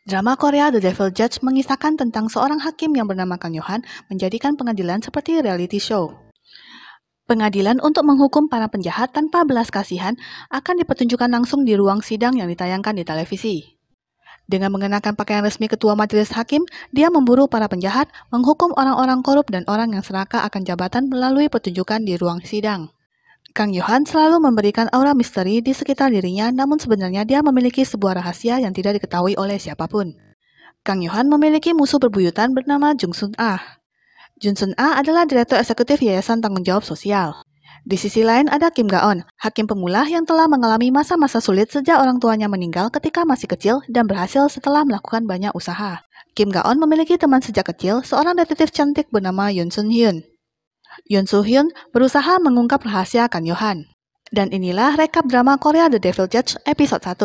Drama Korea The Devil Judge mengisahkan tentang seorang hakim yang bernama Kang Yohan menjadikan pengadilan seperti reality show. Pengadilan untuk menghukum para penjahat tanpa belas kasihan akan dipertunjukkan langsung di ruang sidang yang ditayangkan di televisi. Dengan mengenakan pakaian resmi ketua majelis hakim, dia memburu para penjahat, menghukum orang-orang korup dan orang yang serakah akan jabatan melalui pertunjukan di ruang sidang. Kang Yohan selalu memberikan aura misteri di sekitar dirinya, namun sebenarnya dia memiliki sebuah rahasia yang tidak diketahui oleh siapapun. Kang Yohan memiliki musuh bebuyutan bernama Jung Sun Ah. Jung Sun Ah adalah Direktur Eksekutif Yayasan Tanggung Jawab Sosial. Di sisi lain ada Kim Ga-on, hakim pemula yang telah mengalami masa-masa sulit sejak orang tuanya meninggal ketika masih kecil dan berhasil setelah melakukan banyak usaha. Kim Ga-on memiliki teman sejak kecil, seorang detektif cantik bernama Yoon Sun Hyun. Yoon Soo Hyun berusaha mengungkap rahasia Kang Yohan. Dan inilah rekap drama Korea The Devil Judge episode 1.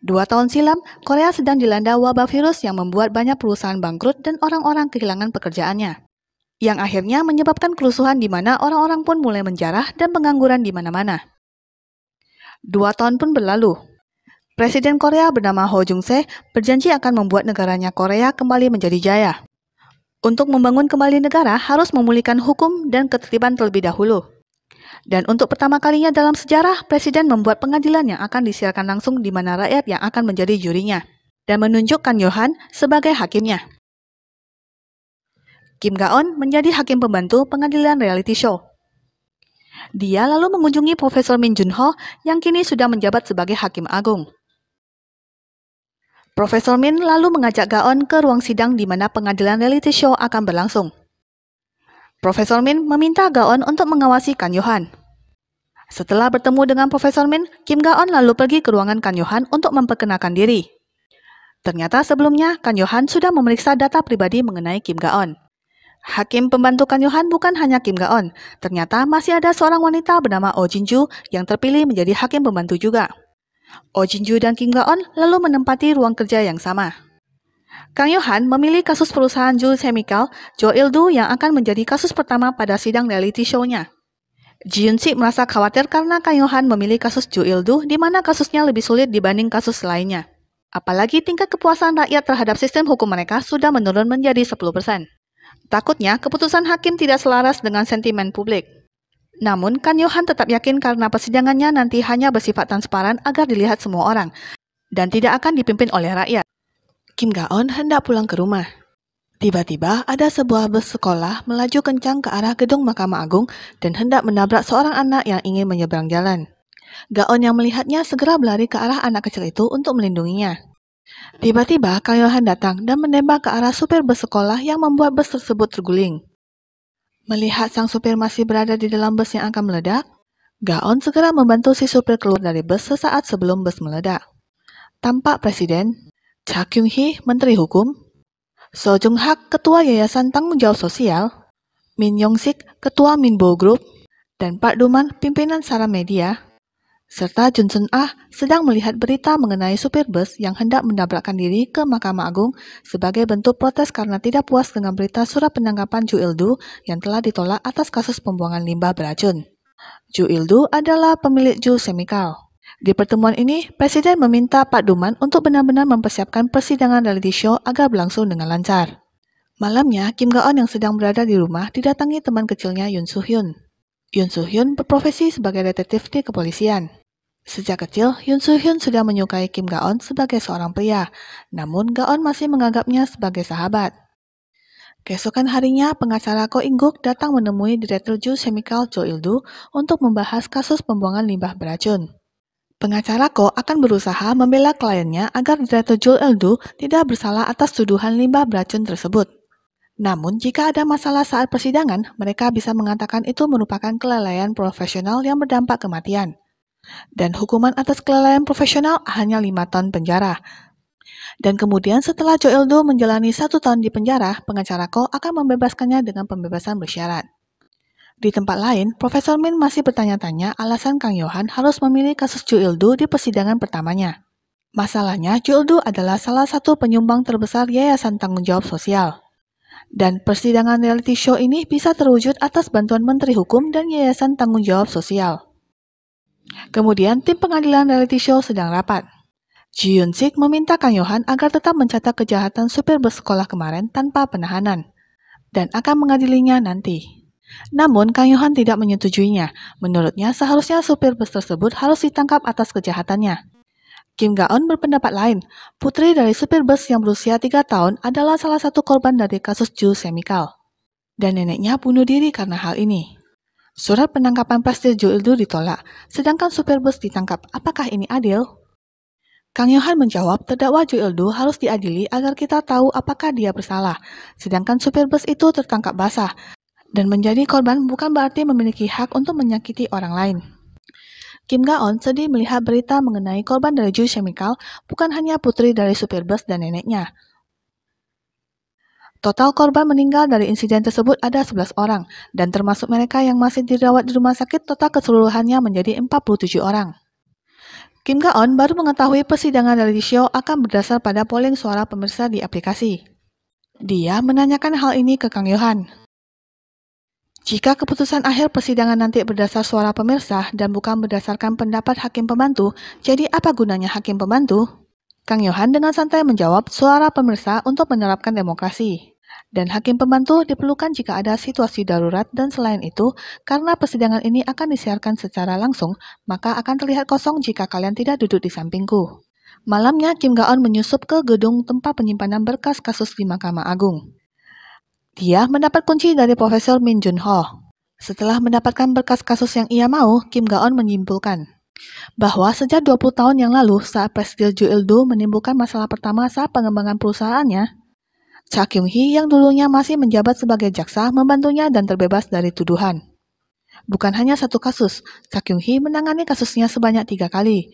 2 tahun silam, Korea sedang dilanda wabah virus yang membuat banyak perusahaan bangkrut dan orang-orang kehilangan pekerjaannya. Yang akhirnya menyebabkan kerusuhan di mana orang-orang pun mulai menjarah dan pengangguran di mana-mana. 2 tahun pun berlalu. Presiden Korea bernama Ho Jung-se berjanji akan membuat negaranya Korea kembali menjadi jaya. Untuk membangun kembali negara harus memulihkan hukum dan ketertiban terlebih dahulu. Dan untuk pertama kalinya dalam sejarah, Presiden membuat pengadilan yang akan disiarkan langsung di mana rakyat yang akan menjadi jurinya, dan menunjuk Kang Yohan sebagai hakimnya. Kim Ga-on menjadi hakim pembantu pengadilan reality show. Dia lalu mengunjungi Profesor Min Jun-ho yang kini sudah menjabat sebagai hakim agung. Profesor Min lalu mengajak Ga-on ke ruang sidang di mana pengadilan reality show akan berlangsung. Profesor Min meminta Ga-on untuk mengawasi Kang Yohan. Setelah bertemu dengan Profesor Min, Kim Ga-on lalu pergi ke ruangan Kang Yohan untuk memperkenalkan diri. Ternyata sebelumnya, Kang Yohan sudah memeriksa data pribadi mengenai Kim Ga-on. Hakim pembantu Kang Yohan bukan hanya Kim Ga-on, ternyata masih ada seorang wanita bernama Oh Jin-ju yang terpilih menjadi hakim pembantu juga. Oh Jin-ju dan Kim Ga-on lalu menempati ruang kerja yang sama. Kang Yohan memilih kasus perusahaan Jul Chemical, Jo Il-du yang akan menjadi kasus pertama pada sidang reality show-nya. Ji Yun-sik merasa khawatir karena Kang Yohan memilih kasus Jo Il-du di mana kasusnya lebih sulit dibanding kasus lainnya. Apalagi tingkat kepuasan rakyat terhadap sistem hukum mereka sudah menurun menjadi 10%. Takutnya keputusan hakim tidak selaras dengan sentimen publik. Namun, Kang Yohan tetap yakin karena persidangannya nanti hanya bersifat transparan agar dilihat semua orang dan tidak akan dipimpin oleh rakyat. Kim Ga-on hendak pulang ke rumah. Tiba-tiba ada sebuah bus sekolah melaju kencang ke arah gedung Mahkamah Agung dan hendak menabrak seorang anak yang ingin menyeberang jalan. Ga-on yang melihatnya segera berlari ke arah anak kecil itu untuk melindunginya. Tiba-tiba Kang Yohan datang dan menembak ke arah supir bus sekolah yang membuat bus tersebut terguling. Melihat sang supir masih berada di dalam bus yang akan meledak, Ga-on segera membantu si supir keluar dari bus sesaat sebelum bus meledak. Tampak Presiden, Cha Kyung-hee, Menteri Hukum, So Jung-hak, Ketua Yayasan Tanggung Jawab Sosial, Min Yong-sik, Ketua Minbo Group, dan Pak Duman, pimpinan Sara Media, serta Jun Sun Ah sedang melihat berita mengenai supir bus yang hendak menabrakkan diri ke Mahkamah Agung sebagai bentuk protes karena tidak puas dengan berita surat penangkapan Jo Il-du yang telah ditolak atas kasus pembuangan limbah beracun. Jo Il-du adalah pemilik Jul Chemical. Di pertemuan ini, Presiden meminta Pak Duman untuk benar-benar mempersiapkan persidangan reality show agar berlangsung dengan lancar. Malamnya, Kim Ga-on yang sedang berada di rumah didatangi teman kecilnya Yoon Soo Hyun. Yoon Soo Hyun berprofesi sebagai detektif di kepolisian. Sejak kecil, Yoon Soo Hyun sudah menyukai Kim Ga-on sebagai seorang pria, namun Ga-on masih menganggapnya sebagai sahabat. Keesokan harinya, pengacara Ko In-guk datang menemui Direktur Jul Chemical Jo Il-du untuk membahas kasus pembuangan limbah beracun. Pengacara Ko akan berusaha membela kliennya agar Direktur Jul Il-du tidak bersalah atas tuduhan limbah beracun tersebut. Namun, jika ada masalah saat persidangan, mereka bisa mengatakan itu merupakan kelalaian profesional yang berdampak kematian. Dan hukuman atas kelalaian profesional hanya 5 tahun penjara. Dan kemudian setelah Jo Il-du menjalani 1 tahun di penjara, pengacara Ko akan membebaskannya dengan pembebasan bersyarat. Di tempat lain, Profesor Min masih bertanya-tanya alasan Kang Yohan harus memilih kasus Jo Il-du di persidangan pertamanya. Masalahnya, Jo Il-du adalah salah satu penyumbang terbesar Yayasan Tanggung Jawab Sosial. Dan persidangan reality show ini bisa terwujud atas bantuan Menteri Hukum dan Yayasan Tanggung Jawab Sosial. Kemudian, tim pengadilan reality show sedang rapat. Ji Yun-sik meminta Kang Yohan agar tetap mencatat kejahatan supir bus sekolah kemarin tanpa penahanan dan akan mengadilinya nanti. Namun, Kang Yohan tidak menyetujuinya. Menurutnya, seharusnya supir bus tersebut harus ditangkap atas kejahatannya. Kim Ga-on berpendapat lain. Putri dari supir bus yang berusia 3 tahun adalah salah satu korban dari kasus Ju Chemical. Dan neneknya bunuh diri karena hal ini. Surat penangkapan Presiden Jo Il-do ditolak, sedangkan supir bus ditangkap. Apakah ini adil? Kang Yohan menjawab, terdakwa Jo Il-do harus diadili agar kita tahu apakah dia bersalah, sedangkan supir bus itu tertangkap basah. Dan menjadi korban bukan berarti memiliki hak untuk menyakiti orang lain. Kim Ga-on sedih melihat berita mengenai korban dari Ju Chemical bukan hanya putri dari supir bus dan neneknya. Total korban meninggal dari insiden tersebut ada 11 orang, dan termasuk mereka yang masih dirawat di rumah sakit, total keseluruhannya menjadi 47 orang. Kim Ga-on baru mengetahui persidangan reality show akan berdasar pada polling suara pemirsa di aplikasi. Dia menanyakan hal ini ke Kang Yohan. Jika keputusan akhir persidangan nanti berdasar suara pemirsa dan bukan berdasarkan pendapat hakim pembantu, jadi apa gunanya hakim pembantu? Kang Yohan dengan santai menjawab suara pemirsa untuk menerapkan demokrasi. Dan hakim pembantu diperlukan jika ada situasi darurat dan selain itu, karena persidangan ini akan disiarkan secara langsung, maka akan terlihat kosong jika kalian tidak duduk di sampingku. Malamnya, Kim Ga-on menyusup ke gedung tempat penyimpanan berkas kasus di Mahkamah Agung. Dia mendapat kunci dari Profesor Min Jun-ho. Setelah mendapatkan berkas kasus yang ia mau, Kim Ga-on menyimpulkan bahwa sejak 20 tahun yang lalu saat Presiden Jo Il-do menimbulkan masalah pertama saat pengembangan perusahaannya, Cha Kyung-hee yang dulunya masih menjabat sebagai jaksa membantunya dan terbebas dari tuduhan. Bukan hanya satu kasus, Cha Kyung-hee menangani kasusnya sebanyak 3 kali.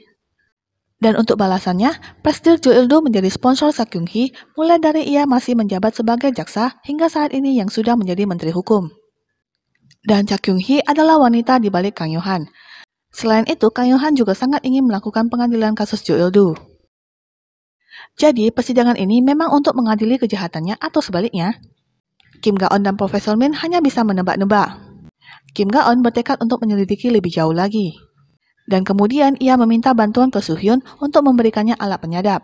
Dan untuk balasannya, Presiden Jo Il-do menjadi sponsor Cha Kyung-hee mulai dari ia masih menjabat sebagai jaksa hingga saat ini yang sudah menjadi Menteri Hukum. Dan Cha Kyung-hee adalah wanita di balik Kang Yohan. Selain itu, Kang Yohan juga sangat ingin melakukan pengadilan kasus Jo Il-do. Jadi, persidangan ini memang untuk mengadili kejahatannya atau sebaliknya. Kim Ga-on dan Profesor Min hanya bisa menebak-nebak. Kim Ga-on bertekad untuk menyelidiki lebih jauh lagi. Dan kemudian ia meminta bantuan ke Soo-hyun untuk memberikannya alat penyadap.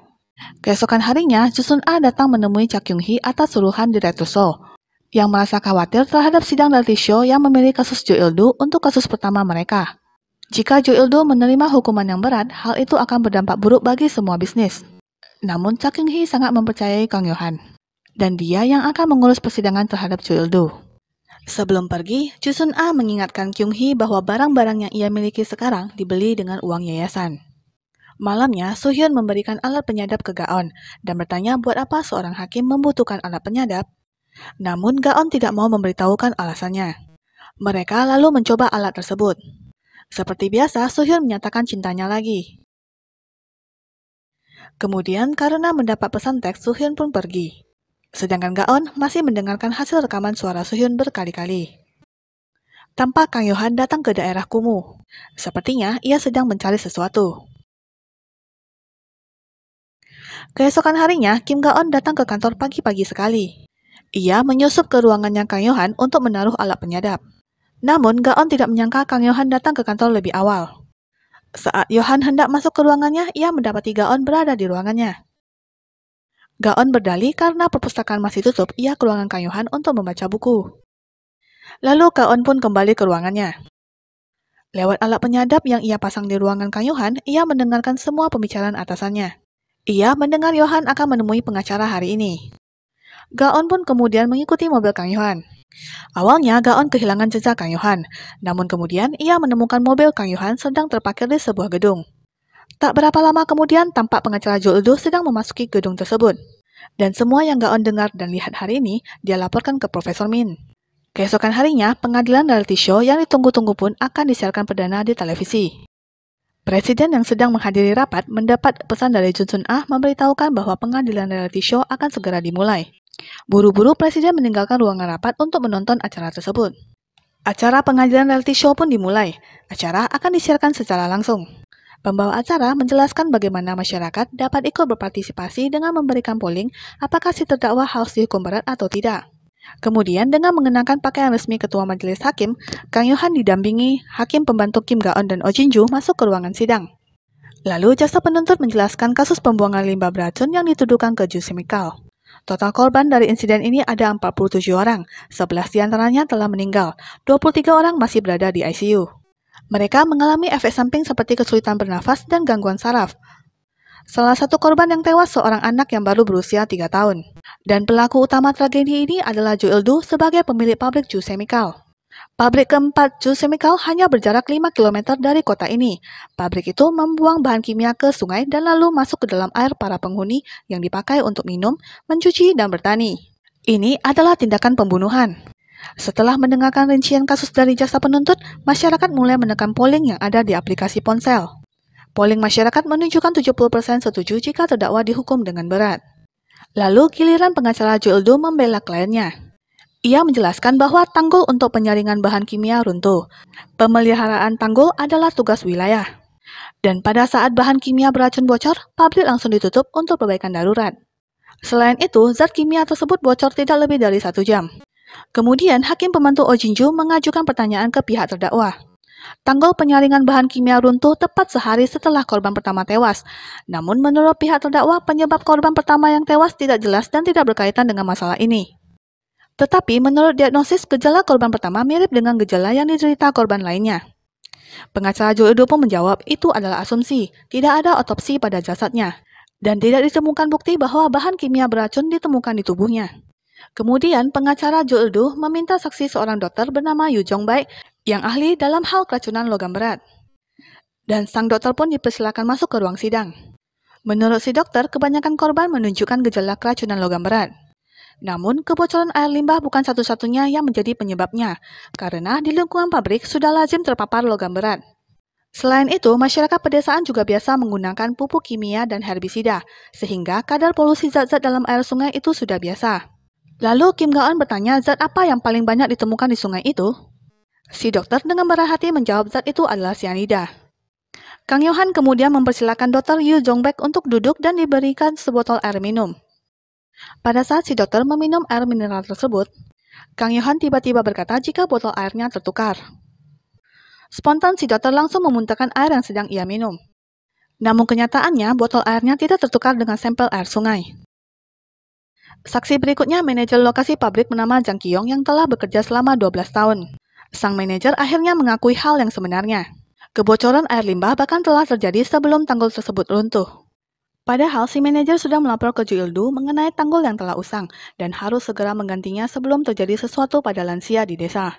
Keesokan harinya, Ju Sun-ah datang menemui Cha Kyung-hee atas suruhan Direktur So, yang merasa khawatir terhadap sidang reality show yang memilih kasus Jo Il-do untuk kasus pertama mereka. Jika Jo Il-do menerima hukuman yang berat, hal itu akan berdampak buruk bagi semua bisnis. Namun Cha Kyung-hee sangat mempercayai Kang Yohan, dan dia yang akan mengurus persidangan terhadap Jo Il-do. Sebelum pergi, Ju Sun-ah mengingatkan Kyung-hee bahwa barang-barang yang ia miliki sekarang dibeli dengan uang yayasan. Malamnya, Soo-hyun memberikan alat penyadap ke Ga-on dan bertanya buat apa seorang hakim membutuhkan alat penyadap. Namun Ga-on tidak mau memberitahukan alasannya. Mereka lalu mencoba alat tersebut. Seperti biasa, Soo-hyun menyatakan cintanya lagi. Kemudian karena mendapat pesan teks, Soo-hyun pun pergi. Sedangkan Ga-on masih mendengarkan hasil rekaman suara Soo-hyun berkali-kali. Tampak Kang Yohan datang ke daerah kumuh. Sepertinya ia sedang mencari sesuatu. Keesokan harinya, Kim Ga-on datang ke kantor pagi-pagi sekali. Ia menyusup ke ruangannya Kang Yohan untuk menaruh alat penyadap. Namun, Ga-on tidak menyangka Kang Yohan datang ke kantor lebih awal. Saat Yohan hendak masuk ke ruangannya, ia mendapati Ga-on berada di ruangannya. Ga-on berdalih karena perpustakaan masih tutup, ia ke ruangan Kang Yohan untuk membaca buku. Lalu Ga-on pun kembali ke ruangannya. Lewat alat penyadap yang ia pasang di ruangan Kang Yohan, ia mendengarkan semua pembicaraan atasannya. Ia mendengar Yohan akan menemui pengacara hari ini. Ga-on pun kemudian mengikuti mobil Kang Yohan. Awalnya, Ga-on kehilangan jejak Kang Yohan, namun kemudian ia menemukan mobil Kang Yohan sedang terparkir di sebuah gedung. Tak berapa lama kemudian, tampak pengacara Jo Il-do sedang memasuki gedung tersebut. Dan semua yang Ga-on dengar dan lihat hari ini, dia laporkan ke Profesor Min. Keesokan harinya, pengadilan reality show yang ditunggu-tunggu pun akan disiarkan perdana di televisi. Presiden yang sedang menghadiri rapat mendapat pesan dari Ju Sun-ah memberitahukan bahwa pengadilan reality show akan segera dimulai. Buru-buru Presiden meninggalkan ruangan rapat untuk menonton acara tersebut. Acara pengadilan reality show pun dimulai. Acara akan disiarkan secara langsung. Pembawa acara menjelaskan bagaimana masyarakat dapat ikut berpartisipasi dengan memberikan polling apakah si terdakwa harus dihukum berat atau tidak. Kemudian dengan mengenakan pakaian resmi Ketua Majelis Hakim, Kang Yohan didampingi Hakim Pembantu Kim Ga-on dan Oh Jin-joo masuk ke ruangan sidang. Lalu jaksa penuntut menjelaskan kasus pembuangan limbah beracun yang dituduhkan ke Ju Chemical. Total korban dari insiden ini ada 47 orang, 11 diantaranya telah meninggal, 23 orang masih berada di ICU. Mereka mengalami efek samping seperti kesulitan bernafas dan gangguan saraf. Salah satu korban yang tewas seorang anak yang baru berusia 3 tahun. Dan pelaku utama tragedi ini adalah Ju Il-do sebagai pemilik pabrik Ju Chemical. Pabrik keempat Ju Chemical hanya berjarak 5 km dari kota ini. Pabrik itu membuang bahan kimia ke sungai dan lalu masuk ke dalam air para penghuni yang dipakai untuk minum, mencuci, dan bertani. Ini adalah tindakan pembunuhan. Setelah mendengarkan rincian kasus dari jaksa penuntut, masyarakat mulai menekan polling yang ada di aplikasi ponsel. Polling masyarakat menunjukkan 70% setuju jika terdakwa dihukum dengan berat. Lalu giliran pengacara Ju Il-do membela kliennya. Ia menjelaskan bahwa tanggul untuk penyaringan bahan kimia runtuh. Pemeliharaan tanggul adalah tugas wilayah. Dan pada saat bahan kimia beracun bocor, pabrik langsung ditutup untuk perbaikan darurat. Selain itu, zat kimia tersebut bocor tidak lebih dari 1 jam. Kemudian, Hakim Pembantu Oh Jin-ju mengajukan pertanyaan ke pihak terdakwa. Tanggul penyaringan bahan kimia runtuh tepat sehari setelah korban pertama tewas. Namun menurut pihak terdakwa, penyebab korban pertama yang tewas tidak jelas dan tidak berkaitan dengan masalah ini. Tetapi menurut diagnosis, gejala korban pertama mirip dengan gejala yang diderita korban lainnya. Pengacara Ju Il-do pun menjawab itu adalah asumsi, tidak ada otopsi pada jasadnya, dan tidak ditemukan bukti bahwa bahan kimia beracun ditemukan di tubuhnya. Kemudian pengacara Ju Il-do meminta saksi seorang dokter bernama Yu Jong-baek yang ahli dalam hal keracunan logam berat. Dan sang dokter pun dipersilakan masuk ke ruang sidang. Menurut si dokter, kebanyakan korban menunjukkan gejala keracunan logam berat. Namun, kebocoran air limbah bukan satu-satunya yang menjadi penyebabnya, karena di lingkungan pabrik sudah lazim terpapar logam berat. Selain itu, masyarakat pedesaan juga biasa menggunakan pupuk kimia dan herbisida, sehingga kadar polusi zat-zat dalam air sungai itu sudah biasa. Lalu Kim Ga-eun bertanya zat apa yang paling banyak ditemukan di sungai itu? Si dokter dengan berat hati menjawab zat itu adalah cyanida. Kang Yo-han kemudian mempersilahkan Dr. Yu Jong-baek untuk duduk dan diberikan sebotol air minum. Pada saat si dokter meminum air mineral tersebut, Kang Yo-han tiba-tiba berkata jika botol airnya tertukar. Spontan si dokter langsung memuntahkan air yang sedang ia minum. Namun kenyataannya botol airnya tidak tertukar dengan sampel air sungai. Saksi berikutnya manajer lokasi pabrik bernama Jang Ki-yong yang telah bekerja selama 12 tahun. Sang manajer akhirnya mengakui hal yang sebenarnya. Kebocoran air limbah bahkan telah terjadi sebelum tanggul tersebut runtuh. Padahal si manajer sudah melapor ke Ju Il-do mengenai tanggul yang telah usang dan harus segera menggantinya sebelum terjadi sesuatu pada lansia di desa.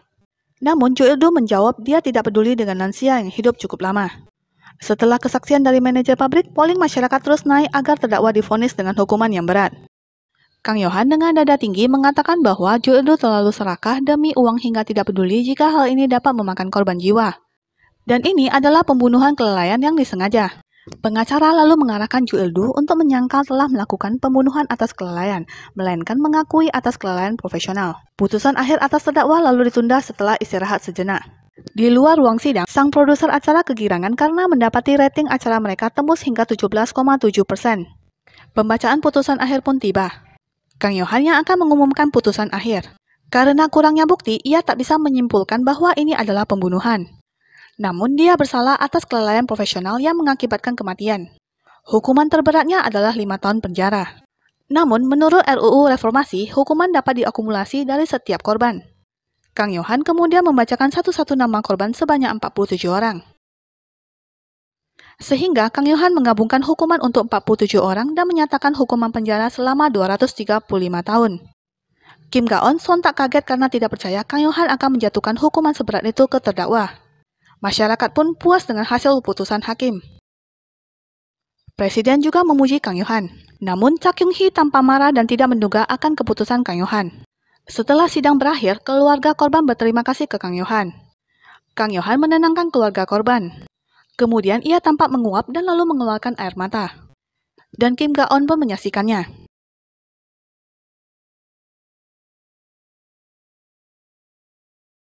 Namun Ju Il-do menjawab dia tidak peduli dengan lansia yang hidup cukup lama. Setelah kesaksian dari manajer pabrik, polling masyarakat terus naik agar terdakwa divonis dengan hukuman yang berat. Kang Yo-han dengan dada tinggi mengatakan bahwa Ju Il-do terlalu serakah demi uang hingga tidak peduli jika hal ini dapat memakan korban jiwa. Dan ini adalah pembunuhan kelalaian yang disengaja. Pengacara lalu mengarahkan Ju Il-do untuk menyangkal telah melakukan pembunuhan atas kelalaian, melainkan mengakui atas kelalaian profesional. Putusan akhir atas terdakwa lalu ditunda setelah istirahat sejenak. Di luar ruang sidang, sang produser acara kegirangan karena mendapati rating acara mereka tembus hingga 17,7%. Pembacaan putusan akhir pun tiba. Kang Yo-han yang akan mengumumkan putusan akhir. Karena kurangnya bukti, ia tak bisa menyimpulkan bahwa ini adalah pembunuhan. Namun dia bersalah atas kelalaian profesional yang mengakibatkan kematian. Hukuman terberatnya adalah 5 tahun penjara. Namun menurut RUU Reformasi, hukuman dapat diakumulasi dari setiap korban. Kang Yo-han kemudian membacakan satu-satu nama korban sebanyak 47 orang. Sehingga Kang Yo-han menggabungkan hukuman untuk 47 orang dan menyatakan hukuman penjara selama 235 tahun. Kim Ga-eun sontak kaget karena tidak percaya Kang Yo-han akan menjatuhkan hukuman seberat itu ke terdakwa. Masyarakat pun puas dengan hasil putusan hakim. Presiden juga memuji Kang Yo-han. Namun Cha Kyung-hee tanpa marah dan tidak menduga akan keputusan Kang Yo-han. Setelah sidang berakhir, keluarga korban berterima kasih ke Kang Yo-han. Kang Yo-han menenangkan keluarga korban. Kemudian ia tampak menguap dan lalu mengeluarkan air mata. Dan Kim Ga-eun pun menyaksikannya.